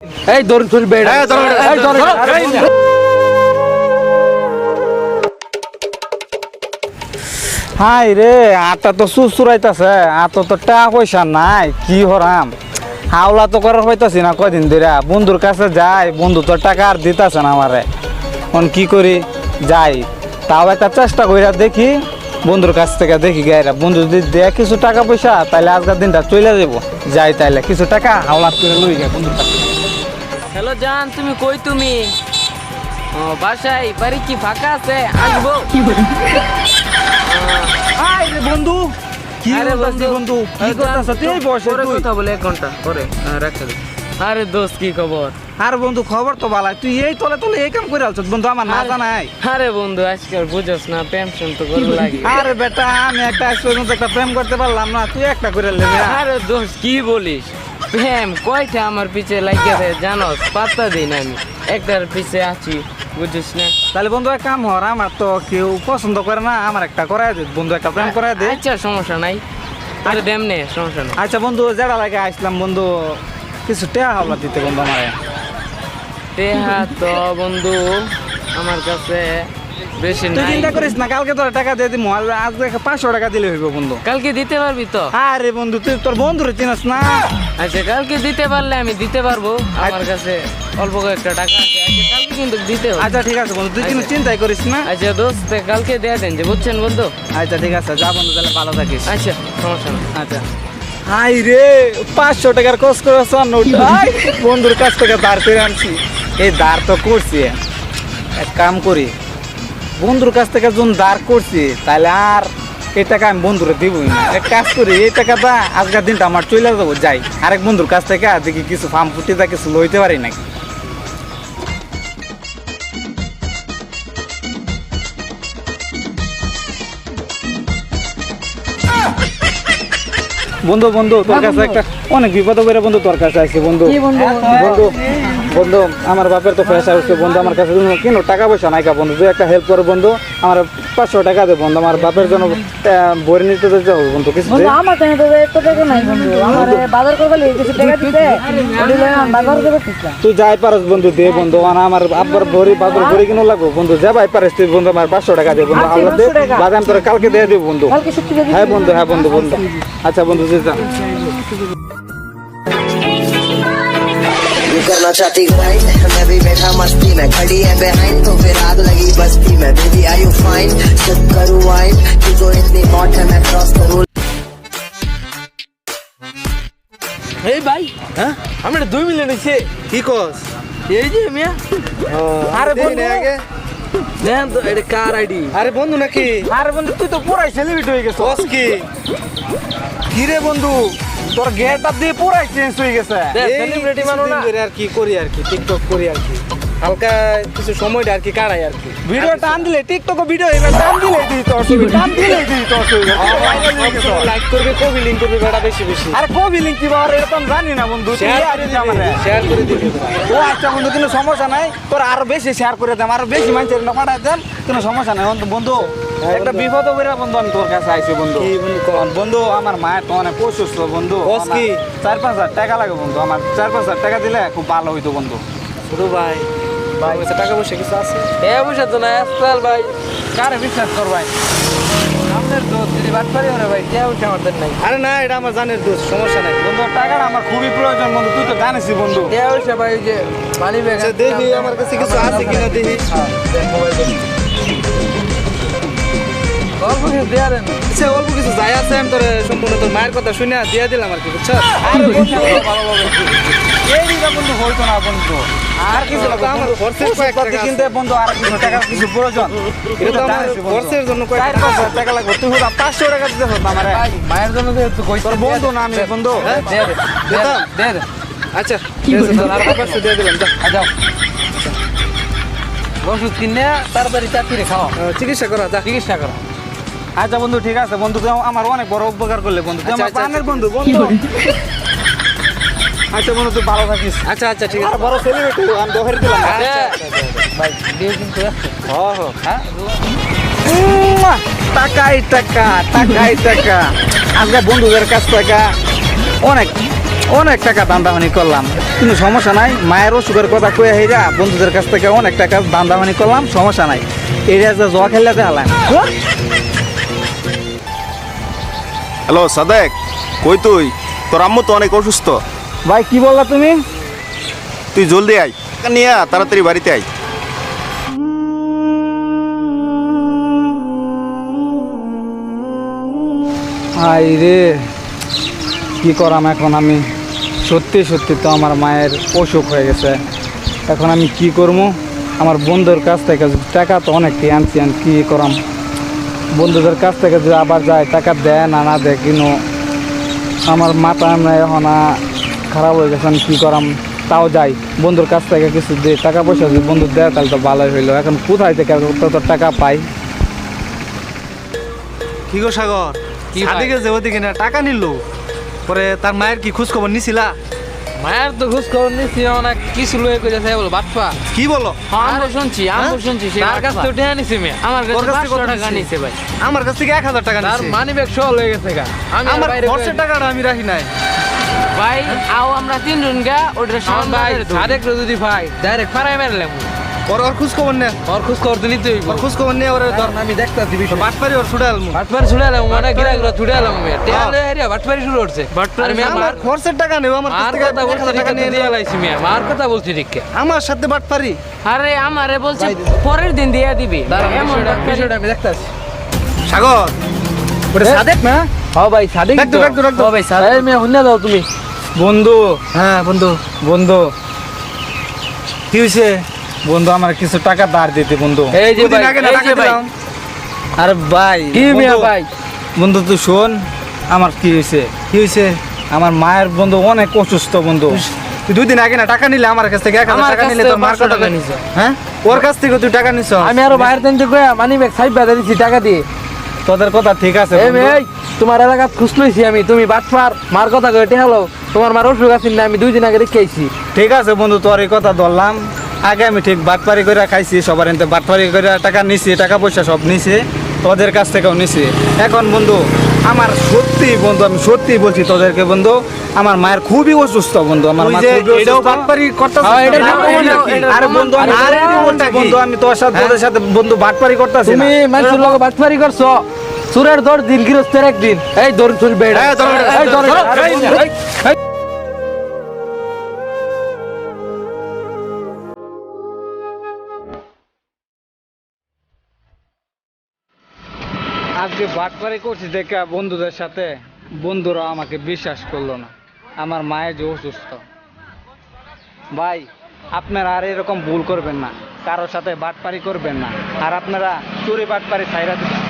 এই ধরুন ধরুন বেড়া এই ধরুন, এই ধরুন হাই রে আটা তো সুসুরাইতাছে আতো তো টাকা পয়সা নাই কি হরাম হাওলা তো করার হইতাছি না কয়দিন ধরে বন্ধুর কাছে যাই বন্ধু তো টাকা আর দিতাছে না আমারে এখন কি করি যাই তাও একটা চেষ্টা কইরা দেখি বন্ধুর কাছ থেকে দেখি গাইরা বন্ধু যদি দেয় কিছু টাকা পয়সা তাহলে আজকের দিনটা চলে যাবো যাই তাইলে কিছু টাকা হাওলা করে লই গে বন্ধুর কাছে। হ্যালো জান, তুমি কই তুমি? ও বাসায়, বাড়ি কি ফাঁকা আছে? আসবো। হাই রে বন্ধু কি আরে বলতাছি বন্ধু কি করতাছ তুই এই বসে পরে তুই কথা বলে 1 ঘন্টা পরে রাখতে দে। আরে দোস্ত কি খবর? আর বন্ধু খবর তো ভালো তুই এই তলে তলে এই কাম করে আলছ বন্ধু আমার না জানাই আরে বন্ধু আজকাল বুঝছ না, পেনশন তো করে লাগে। আরে বেটা আমি একটা আজ পর্যন্ত একটা প্রেম করতে পারলাম না তুই একটা করে লেবে আরে দোস্ত কি বলিস? প্রেম কয়টা আমার পিছে লাগিয়েছে জানোস? পাত্তা দিই না আমি, একটার পিছে আছি বুঝিস না। তাহলে বন্ধু এক কাম হর আমার তো কেউ পছন্দ করে না আমার একটা করাই দে বন্ধু একটা প্রেম করাই দে আচ্ছা সমস্যা নাই, আরে দেম নে, সমস্যা নাই। আচ্ছা বন্ধু যেটা লাগে আসলাম বন্ধু কিছু টেয়া হাওলা দিতে বন্ধু আমারে তেহা তো বন্ধু আমার কাছে বেশি তুই নাই। চিন্তা করিস না কালকে তোর টাকা দিয়ে দিমু আর আজ 500 টাকা দিলে হইব বন্ধু কালকে দিতে পারবি তো? আরে বন্ধু তুই তোর বন্ধুরে চিনস না আচ্ছা কালকে দিতে পারলে আমি দিতে পারবো, আমার কাছে অল্প কয়েকটা টাকা আছে। আচ্ছা কালকে কিন্তু দিতে হবে। আচ্ছা ঠিক আছে বন্ধু তুই কিন্তু চিন্তাই করিস না আচ্ছা দোস্ত কালকে দেয়া দেন যে, বুঝছেন বন্ধু? আচ্ছা ঠিক আছে যা বন্ধু তাহলে ভালো থাকিস আচ্ছা সমস্যা না। আচ্ছা হাই রে 500 টাকার কোর্স করে নোট বন্ধুর কাছ থেকে ধার করে আনছি এই ধার তো করছি এক কাম করি বন্ধুর কাছ থেকে যখন ধার করছি তাহলে আর এই টাকা আমি বন্ধুরে দিবই না এক কাজ করি এই টাকাটা আজকের দিনটা আমার চলে যাবো যাই আরেক বন্ধুর কাছ থেকে দেখি কিছু ফার্ম ফুটিটা কিছু লইতে পারি নাকি বন্ধু বন্ধু তোর কাছে একটা অনেক বিপদ করে বন্ধু তোর কাছে আসছে বন্ধু বন্ধু বন্ধু আমার বাপের তো প্রেশার হচ্ছে বন্ধু আমার কাছে কেন টাকা পয়সা নাই কা বন্ধু তুই একটা হেল্প করে বন্ধু আমার 500 টাকা দে বন্ধু আমার বাপের জন্য বই নিতে যেতে হবে বন্ধু কিছু দে। আমার তো এত টাকা নাই বন্ধু, আমার বাজার করবে কিছু টাকা দিতে বাজার দেবো ঠিক না। তুই যাই পারস বন্ধু দে বন্ধু আমার আব্বার ভরি বাজার ভরি কিনো লাগবো বন্ধু যাই পারিস তুই বন্ধু আমার 500 টাকা দে বন্ধু আল্লাহ দে বাদাম তোর কালকে দিয়ে দেব বন্ধু কালকে সত্যি করে হ্যাঁ বন্ধু বন্ধু আচ্ছা বন্ধু যা तू करना चाहती ग्राइंड मैं भी बैठा मस्ती में खड़ी है बिहाइंड तो फिर आग लगी बस्ती में बेबी आई यू फाइन सिप करूँ वाइन तू जो इतनी हॉट है मैं क्रॉस करूँ এই ভাই হ্যাঁ আমরা 2 মিলিয়ন নিছে। কি কস এই যে মিয়া আরে বন্ধু দেন তো এটা কার আইডি? আরে বন্ধু নাকি আরে বন্ধু তুই তো পুরাই সেলিব্রিটি হয়ে গেছিস কস কি রে বন্ধু তোর গেট আপ দিয়ে পুরাই চেঞ্জ হয়ে গেছে সেলিব্রিটি মানো না? আর কি করি আর কি টিকটক করি আর কি হালকা কিছু সময়টা আর কি কাটাই আর কি ভিডিও টান দিলে টিকটক ভিডিও এবার টান দিলে দিই তোর ছবি টান দিলে দিই তোর ছবি লাইক করবে কবি লিংক করবে বেটা বেশি বেশি আরে কবি লিংক কি বাবা এটা তো আমি জানি না বন্ধু শেয়ার করে দিবি ও আচ্ছা বন্ধু কোনো সমস্যা নাই তোর আরো বেশি শেয়ার করে দেন আরো বেশি মানুষের না পাঠাই দেন কোনো সমস্যা নাই বন্ধু একটা বিপদ করে বন্ধু আমি তোর কাছে আইছি বন্ধু বন্ধু আমার মায়ের তো অনেক অসুস্থ বন্ধু 4-5 হাজার টাকা লাগে বন্ধু আমার 4-5 হাজার টাকা দিলে খুব ভালো হইতো বন্ধু ছোট ভাই টাকা পয়সা কিছু আছে এ বুঝছ তো না আজকাল ভাই কারে বিশ্বাস কর ভাই আমাদের দোস্ত যদি বাদ পারি ওরে ভাই কে উঠে আমাদের নাই। আরে না এটা আমার জানের দোষ সমস্যা নাই বন্ধু টাকাটা আমার খুবই প্রয়োজন বন্ধু তুই তো জানিসই বন্ধু কে উঠে ভাই যে মানি ব্যাগ দেখি আমার কাছে কিছু আছে কিনা দেখি অল্প কিছু দেয়া দেন। আচ্ছা অল্প কিছু যাই আছে আমি তোর সম্পূর্ণ তোর মায়ের কথা শুনে দিয়ে দিলাম আর কি বুঝছো এইটা বন্ধু হইতো না বন্ধু আর কিছু লাগবে আমার খরচের কয়েকটা কিনতে বন্ধু আর কিছু টাকার কিছু প্রয়োজন এটা তো আমার খরচের জন্য কয়েকটা টাকা লাগবে তুই হলো 500 টাকা দিতে হবে আমারে মায়ের জন্য যে তুই কই তোর বন্ধু না আমি বন্ধু দে দে দে দে। আচ্ছা ঠিক আছে তোর আর 500 দিয়ে দিলাম যা যাও ওষুধ কিনে তাড়াতাড়ি চাকরি খাও, চিকিৎসা করা যা চিকিৎসা করো। আচ্ছা বন্ধু ঠিক আছে বন্ধু তুই আমার অনেক বড় উপকার করলে বন্ধু তুই আমার আচ্ছা, প্রাণের বন্ধু বন্ধু আচ্ছা বন্ধু তুই ভালো থাকিস আচ্ছা আচ্ছা ঠিক আছে বড় সেলিব্রিটি আমি দোহারি দিলাম ভাই দিয়ে কিন্তু হ্যাঁ টাকাই টাকা টাকাই টাকা আজকে বন্ধুদের কাছ থেকে অনেক অনেক টাকা দান্দামানি করলাম, কিন্তু সমস্যা নাই। মায়ের অসুখের কথা কয়ে হেরা বন্ধুদের কাছ থেকে অনেক টাকা দান্দামানি করলাম, সমস্যা নাই। এরিয়া যে জোয়া খেললে দেখালাম। হ্যালো সাদেক, কই তুই? তোর আম্মু তো অনেক অসুস্থ। ভাই কি বললা তুমি? তুই জলদি আয়, নিয়ে তাড়াতাড়ি বাড়িতে আয়। আই রে, কি করাম এখন আমি? সত্যি সত্যি তো আমার মায়ের অসুখ হয়ে গেছে। এখন আমি কি করবো? আমার বন্ধুর কাছ থেকে টাকা তো অনেকটাই আনছি, আমি কী করাম? বন্ধুদের কাছ থেকে যদি আবার যায়, টাকা দেয় না না দেয়, কিন্তু আমার মাথা এখন খারাপ হয়ে গেছে। আমি কী করাম? তাও যাই, বন্ধুর কাছ থেকে কিছু দিয়ে টাকা পয়সা যদি বন্ধু দেয় তাহলে তো ভালোই হইলো। এখন কোথায় থেকে তো টাকা পাই? কি গো সাগর, সাদিকে যে ওদিকে না টাকা নিল, পরে তার মায়ের কি খোঁজ খবর নিছিলা? মায়ের তো খোঁজ খবর নিচ্ছি, অনেক কিছু লয়ে কইতেছে বলো বাটপা। কি বলো? আমরা শুনছি সে তার কাছ থেকে উঠে আনিছি মেয়ে, আমার কাছে তোর কাছ থেকে 500 কত টাকা নিছে? নিছে ভাই। আমার কাছ থেকে 1000 টাকা তার নিছে। মানি ব্যাগ সহ লয়ে গেছে গা। আমি আর আমার বাইরে খরচের টাকাটা আমি রাখি নাই। ভাই আও আমরা তিনজন গা ওটা সামান ভাই সাদেক যদি ভাই ডাইরেক্ট ফারাই মারলাম। ওর খোঁজ খবর নে, ওর খোঁজ খবর তো নিতে হইব। ওর খোঁজ খবর নিয়ে ওরে ধর, আমি দেখতাছি বিষয়। বাটপারি ওর ছুড়ে আলমু। বাটপারি ছুড়ে এলাম, মানে গিরাগরা ছুড়ে এলাম মেয়ে। টেলে হেরিয়া বাটপারি শুরু করছে। বাটপারি মেয়ে আমার খরচের টাকা নেব, আমার কাছ মার থেকে কথা বলছি 1000 টাকা নিয়ে দিয়ে লাইছি মেয়ে, মার কথা বলছি ঠিক। আমার সাথে বাটপারি। আরে আমারে বলছে পরের দিন দিয়ে দিবি। এমন বিষয়টা আমি দেখতাছি। সাগর, ওরে সাদেক না? হ্যাঁ ভাই সাদেক রাখ দো, রাখ দো, রাখ দো। হ্যাঁ ভাই সাদেক। এই মেয়ে হুন্না দাও তুমি। বন্ধু, হ্যাঁ বন্ধু। বন্ধু, কি হইছে? বন্ধু আমার কিছু টাকা ধার দিতে বন্ধু। এই যে দুদিন ভাই, আগে না এই টাকা যে ভাই। দিলাম। আরে ভাই, কি মিয়া বন্ধু, ভাই? বন্ধু তুই শোন, আমার কি হয়েছে? কি হইছে? আমার মায়ের বন্ধু অনেক অসুস্থ বন্ধু। তুই 2 দিন আগে না টাকা নিলে আমার কাছ থেকে 1000 আমার টাকা কাছ নিলে থেকে তোর মার 500 টাকা টাকা নিছে। হ্যাঁ, ওর কাছ থেকে তুই টাকা নিছ। আমি আরো বাইরে থেকে কইয়া মানি ব্যাগ সাইড বাদা দিছি টাকা দিয়ে। তোদের কথা ঠিক আছে এই বন্ধু। মেয়ে, তোমার এলাকাত খুশ লইছি আমি, তুমি বাটপার মার কথা কইতে হলো। তোমার মার অসুখ আছে না, আমি 2 দিন আগে রেখে আইছি। ঠিক আছে বন্ধু, তোর এই কথা ধরলাম। আগে আমি ঠিক বাটপারি করে খাইছি, সবার এতে বাটপারি করে টাকা নিছি, টাকা পয়সা সব নিছে, তোদের কাছ থেকেও নিছি। এখন বন্ধু আমার সত্যি বন্ধু, আমি সত্যি বলছি তোদেরকে বন্ধু, আমার মায়ের খুবই অসুস্থ বন্ধু। আমার ওই মা যে খুবই এটাও অসুস্থ। বাটপারি করতাছিস? হ্যাঁ, এটা না, ঠিক এটা বলছো। কি? আরে বন্ধু আমি আরে সত্যি বলছি বলটা কি? বন্ধু, আমি তোর সাথে তোদের সাথে বন্ধু বাটপারি করতেছি না। তুমি মানুষের লগে বাটপারি করছো, সুরের দর দিন গৃহস্থের একদিন। এই দর চলবে এটা। হ্যাঁ, ধরো, এই ধরো, ধরো, আরে এই, বন্ধু, এই, এই। আজকে বাটপারি করছি দেখে বন্ধুদের সাথে, বন্ধুরা আমাকে বিশ্বাস করলো না আমার মায়ের যে অসুস্থ। ভাই আপনারা আর এরকম ভুল করবেন না, কারোর সাথে বাটপারি করবেন না। আর আপনারা চুরি বাটপারি ছাইরা দিবেন।